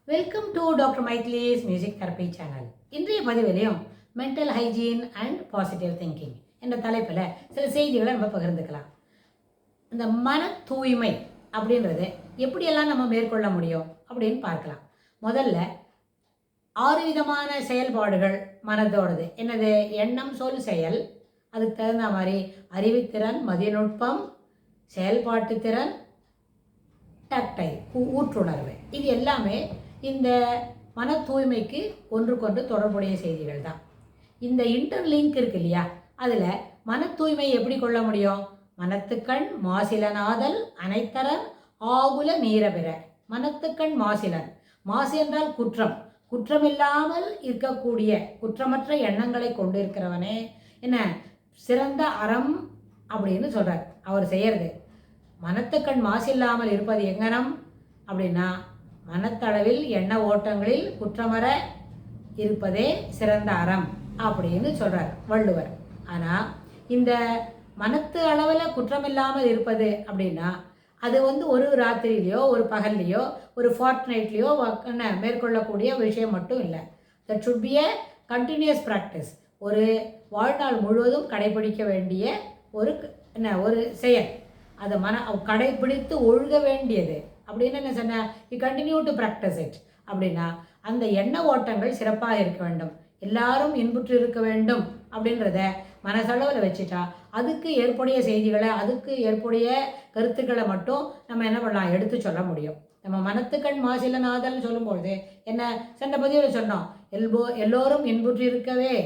Welcome to doctor Mythili's music therapy channel. இன்றைய பதிவிலையும் mental hygiene and positive thinking என்ற தலைப்பில் சில செய்திகளை நம்ம பகிர்ந்துக்கலாம். இந்த மன தூய்மை அப்படின்றது எப்படியெல்லாம் நம்ம மேற்கொள்ள முடியும் அப்படின்னு பார்க்கலாம். முதல்ல 6 விதமான செயல்பாடுகள் மனதோடது. என்னது? எண்ணம், சொல், செயல். அதுக்கு தகுந்த மாதிரி அறிவுத்திறன், மதிநுட்பம், செயல்பாட்டு திறன், டக்டைல், ஊற்றுணர்வு. இது எல்லாமே இந்த மன தூய்மைக்கு ஒன்றுக்கொன்று தொடர்புடைய செய்திகள் தான். இந்த இன்டர்லிங்க் இருக்கு இல்லையா, அதில் மன தூய்மை எப்படி கொள்ள முடியும்? மனத்துக்கண் மாசிலனாதல் அனைத்தரன் ஆகுல நீரபிற. மனத்துக்கண் மாசிலன், மாசு என்றால் குற்றம், குற்றமில்லாமல் இருக்கக்கூடிய குற்றமற்ற எண்ணங்களை கொண்டிருக்கிறவனே என்ன சிறந்த அறம் அப்படின்னு சொல்கிறார். அவர் செய்யறது மனத்துக்கண் மாசில்லாமல் இருப்பது எங்கனம் அப்படின்னா, மனத்தளவில் எண்ண ஓட்டங்களில் குற்றமற இருப்பதே சிறந்த அறம் அப்படின்னு சொல்கிறார் வள்ளுவர். ஆனால் இந்த மனத்து அளவில் குற்றமில்லாமல் இருப்பது அப்படின்னா அது ஒரு ராத்திரிலையோ ஒரு பகல்லையோ ஒரு ஃபார்ட்நைட்லேயோ மேற்கொள்ளக்கூடிய விஷயம் மட்டும் இல்லை. That should be a continuous practice. ஒரு வாழ்நாள் முழுவதும் கடைபிடிக்க வேண்டிய ஒரு செயல். அதை கடைபிடித்து ஒழுக வேண்டியது. அப்படின்னு என்ன சொன்ன? You continue to practice it. அப்படின்னா அந்த எண்ண ஓட்டங்கள் சிறப்பாக இருக்க வேண்டும், எல்லாரும் இன்புற்று இருக்க வேண்டும் அப்படின்றத மனசளவில் வச்சுட்டா அதுக்கு ஏற்புடைய செய்திகளை, அதுக்கு ஏற்புடைய கருத்துக்களை மட்டும் நம்ம என்ன பண்ணலாம், எடுத்து சொல்ல முடியும். நம்ம மனத்துக்கண் மாசிலனாதல்னு சொல்லும்பொழுது என்ன சென்ற பதிவில் சொன்னோம், எல்லோரும் இன்புற்று இருக்கவே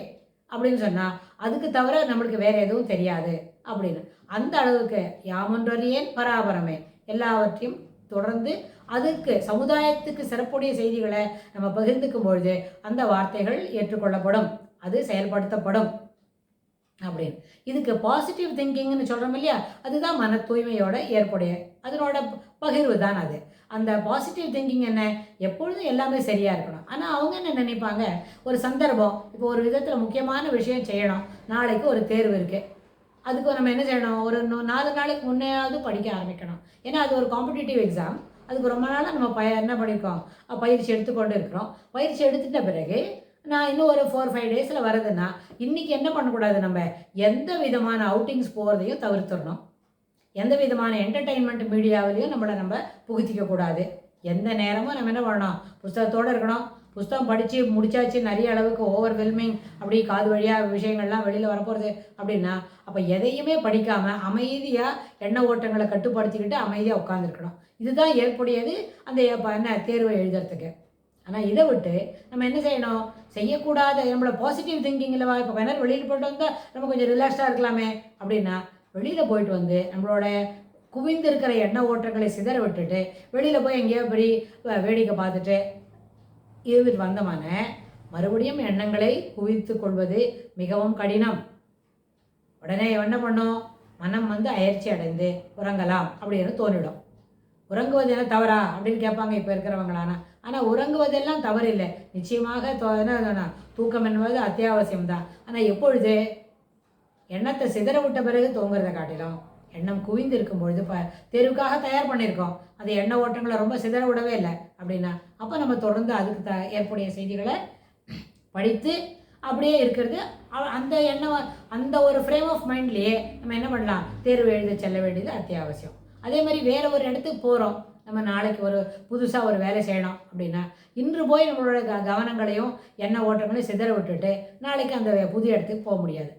அப்படின்னு சொன்னால் அதுக்கு தவிர நம்மளுக்கு வேறு எதுவும் தெரியாது அப்படின்னு. அந்த அளவுக்கு யாமொன்றறியேன் பராபரமே, எல்லாவற்றையும் தொடர்ந்து அதுக்கு சமுதாயத்துக்கு சிறப்புடைய செய்திகளை நம்ம பகிர்ந்துக்கும் பொழுது அந்த வார்த்தைகள் ஏற்றுக்கொள்ளப்படும், அது செயல்படுத்தப்படும் அப்படின்னு. இதுக்கு பாசிட்டிவ் திங்கிங்னு சொல்கிறோம் இல்லையா, அதுதான் மன தூய்மையோட ஏற்புடைய அதனோட பகிர்வு தான் அது. அந்த பாசிட்டிவ் திங்கிங் என்ன, எப்பொழுதும் எல்லாமே சரியாக இருக்கணும். ஆனால் அவங்க என்ன நினைப்பாங்க, ஒரு சந்தர்ப்பம், இப்போ ஒரு விதத்தில் முக்கியமான விஷயம் செய்யணும், நாளைக்கு ஒரு தேர்வு இருக்குது, அதுக்கு நம்ம என்ன செய்யணும், ஒரு 4 நாளைக்கு முன்னையாவது படிக்க ஆரம்பிக்கணும். ஏன்னா அது ஒரு காம்படிட்டிவ் எக்ஸாம். அதுக்கு ரொம்ப நாளாக நம்ம என்ன பண்ணியிருக்கோம், பயிற்சி எடுத்துக்கொண்டு இருக்கிறோம். பயிற்சி எடுத்துட்ட பிறகு நான் இன்னும் ஒரு 4-5 டேஸில் வருதுன்னா இன்றைக்கி என்ன பண்ணக்கூடாது, நம்ம எந்த விதமான அவுட்டிங்ஸ் போகிறதையும் தவிர்த்துடணும். எந்த விதமான என்டர்டெயின்மெண்ட் மீடியாவிலையும் நம்ம புகுத்திக்கக்கூடாது. எந்த நேரமும் நம்ம என்ன பண்ணணும், புஸ்தகத்தோடு இருக்கணும். புஸ்தகம் படித்து முடித்தாச்சு, நிறைய அளவுக்கு ஓவர்வெல்மிங் அப்படி காது வழியாக விஷயங்கள்லாம் வெளியில் வரப்போகிறது அப்படின்னா அப்போ எதையுமே படிக்காமல் அமைதியாக எண்ண ஓட்டங்களை கட்டுப்படுத்திக்கிட்டு அமைதியாக உட்காந்துருக்கணும். இதுதான் ஏற்புடையது அந்த தேர்வை எழுதுறதுக்கு. ஆனால் இதை விட்டு நம்ம என்ன செய்யணும், செய்யக்கூடாத நம்மளை பாசிட்டிவ் திங்கிங்கில் இப்போ வேணாலும் வெளியில் போய்ட்டு வந்தால் நம்ம கொஞ்சம் ரிலாக்ஸ்டாக இருக்கலாமே அப்படின்னா வெளியில் போயிட்டு வந்து நம்மளோட குவிந்து இருக்கிற எண்ண ஓட்டங்களை சிதற விட்டுட்டு வெளியில் போய் எங்கேயோ போய் வேடிக்கை பார்த்துட்டு இருந்துட்டு வந்தமான மறுபடியும் எண்ணங்களை குவித்து கொள்வது மிகவும் கடினம். உடனே என்ன பண்ணும், மனம் அயற்சி அடைந்து உறங்கலாம் அப்படின்னு தோன்றிடும். உறங்குவது என்ன தவறா அப்படின்னு கேட்பாங்க இப்போ இருக்கிறவங்களானா. ஆனால் உறங்குவதெல்லாம் தவறு இல்லை, நிச்சயமாக தூக்கம் என்பது அத்தியாவசியம்தான். ஆனால் எப்பொழுது எண்ணத்தை சிதற விட்ட பிறகு தூங்குறதை காட்டிலும் எண்ணம் குவிந்து இருக்கும் பொழுது தேர்வுக்காக தயார் பண்ணியிருக்கோம், அது எண்ண ஓட்டங்களை ரொம்ப சிதற விடவே இல்லை அப்படின்னா அப்போ நம்ம தொடர்ந்து அதுக்கு ஏற்புடைய செய்திகளை படித்து அப்படியே இருக்கிறது. அந்த ஒரு ஃப்ரேம் ஆஃப் மைண்ட்லேயே நம்ம என்ன பண்ணலாம், தேர்வு எழுத செல்ல வேண்டியது அத்தியாவசியம். அதே மாதிரி வேறு ஒரு இடத்துக்கு போகிறோம், நம்ம நாளைக்கு ஒரு புதுசாக ஒரு வேலை செய்யணும் அப்படின்னா இன்று போய் நம்மளோட கவனங்களையும் எண்ண ஓட்டங்களையும் சிதற விட்டுட்டு நாளைக்கு அந்த புது இடத்துக்கு போக முடியாது.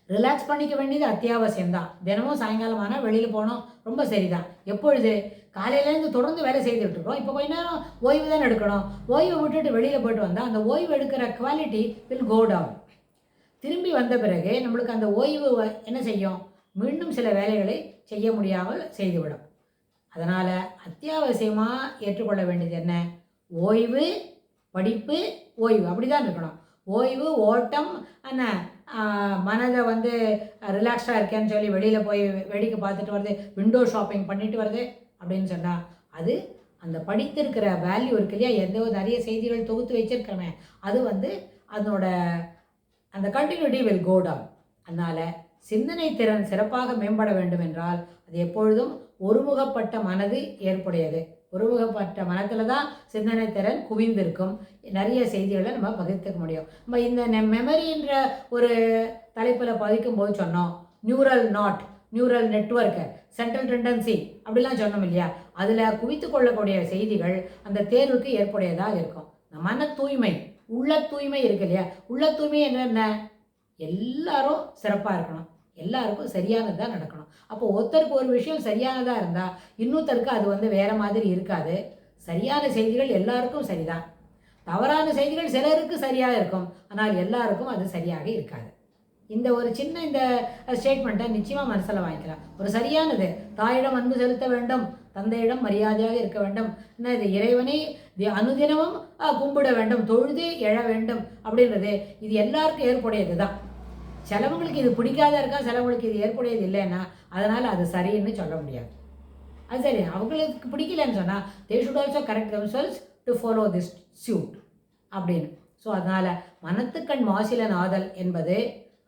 ரிலாக்ஸ் பண்ணிக்க வேண்டியது அத்தியாவசியம்தான். தினமும் சாயங்காலம் ஆனால் வெளியில் போனோம், ரொம்ப சரிதான். எப்பொழுது காலையிலேருந்து தொடர்ந்து வேலை செய்துட்டு இருக்கோம், இப்போ கொஞ்ச நேரம் ஓய்வு தான் எடுக்கணும். ஓய்வு விட்டுட்டு வெளியில் போய்ட்டு வந்தால் அந்த ஓய்வு எடுக்கிற குவாலிட்டி வில் கோ டவுன். திரும்பி வந்த பிறகு நம்மளுக்கு அந்த ஓய்வு என்ன செய்யும், மீண்டும் சில வேலைகளை செய்ய முடியாமல் செய்துவிடும். அதனால் அத்தியாவசியமாக ஏற்றுக்கொள்ள வேண்டியது என்ன, ஓய்வு, படிப்பு, ஓய்வு, அப்படி தான் இருக்கணும். ஓய்வு, ஓட்டம், மனதை ரிலாக்ஸ்டாக இருக்கேன்னு சொல்லி வெளியில் போய் வேடிக்கை பார்த்துட்டு வருது, விண்டோ ஷாப்பிங் பண்ணிட்டு வருது அப்படின்னு சொன்னால் அது அந்த படித்திருக்கிற வேல்யூ இருக்கு இல்லையா, நிறைய செய்திகள் தொகுத்து வச்சிருக்கிறமே அது அதனோட அந்த கண்டினியூட்டி வில் கோ டவுன். அதனால் சிந்தனை திறன் சிறப்பாக மேம்பட வேண்டும் என்றால் அது எப்பொழுதும் ஒருமுகப்பட்ட மனது ஏற்புடையது. ஒருமுகப்பட்ட மனத்தில் தான் சிந்தனை திறன் குவிந்திருக்கும். நிறைய செய்திகளை நம்ம பகிர்ந்துக்க முடியும். நம்ம இந்த மெமரின்ற ஒரு தலைப்பில் பதிக்கும் போது சொன்னோம், neural not, neural network, central tendency அப்படிலாம் சொன்னோம் இல்லையா? அதில் குவித்து கொள்ளக்கூடிய செய்திகள் அந்த தேர்வுக்கு ஏற்புடையதாக இருக்கும். மன தூய்மை, உள்ள தூய்மை இருக்கு இல்லையா? உள்ள தூய்மை என்ன? எல்லாரும் சிறப்பாக இருக்கணும், எல்லாருக்கும் சரியானதாக நடக்கணும். அப்போ ஒருத்தருக்கு ஒரு விஷயம் சரியானதாக இருந்தால் இன்னொருத்தருக்கு அது வேறு மாதிரி இருக்காது. சரியான செய்திகள் எல்லாருக்கும் சரிதான், தவறான செய்திகள் சிலருக்கு சரியாக இருக்கும், ஆனால் எல்லாருக்கும் அது சரியாக இருக்காது. இந்த ஒரு சின்ன இந்த ஸ்டேட்மெண்ட்டை நிச்சயமாக மனசில் வாங்கிக்கலாம். ஒரு சரியானது, தாயிடம் அன்பு செலுத்த வேண்டும், தந்தையிடம் மரியாதையாக இருக்க வேண்டும், என்ன இது இறைவனை அனுதினமும் கும்பிட வேண்டும், தொழுது எழ வேண்டும் அப்படின்றது இது எல்லாருக்கும் ஏற்புடையது தான். சிலவங்களுக்கு இது பிடிக்காத இருக்கா, சிலவங்களுக்கு இது ஏற்புடையது இல்லைன்னா அதனால் அது சரின்னு சொல்ல முடியாது. அது சரி, அவங்களுக்கு பிடிக்கலன்னு சொன்னால் they should also correct themselves to follow this suit அப்படின்னு. ஸோ அதனால் மனத்துக்கண் மாசிலன் ஆதல் என்பது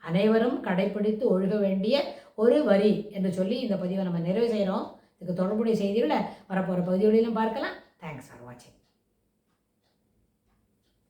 அனைவரும் கடைப்பிடித்து ஒழுக வேண்டிய ஒரு வரி என்று சொல்லி இந்த பதிவை நம்ம நிறைவு செய்கிறோம். இதுக்கு தொடர்புடைய செய்திகளை வரப்போகிற பகுதிகளிலும் பார்க்கலாம். தேங்க்ஸ் ஃபார் வாட்சிங்.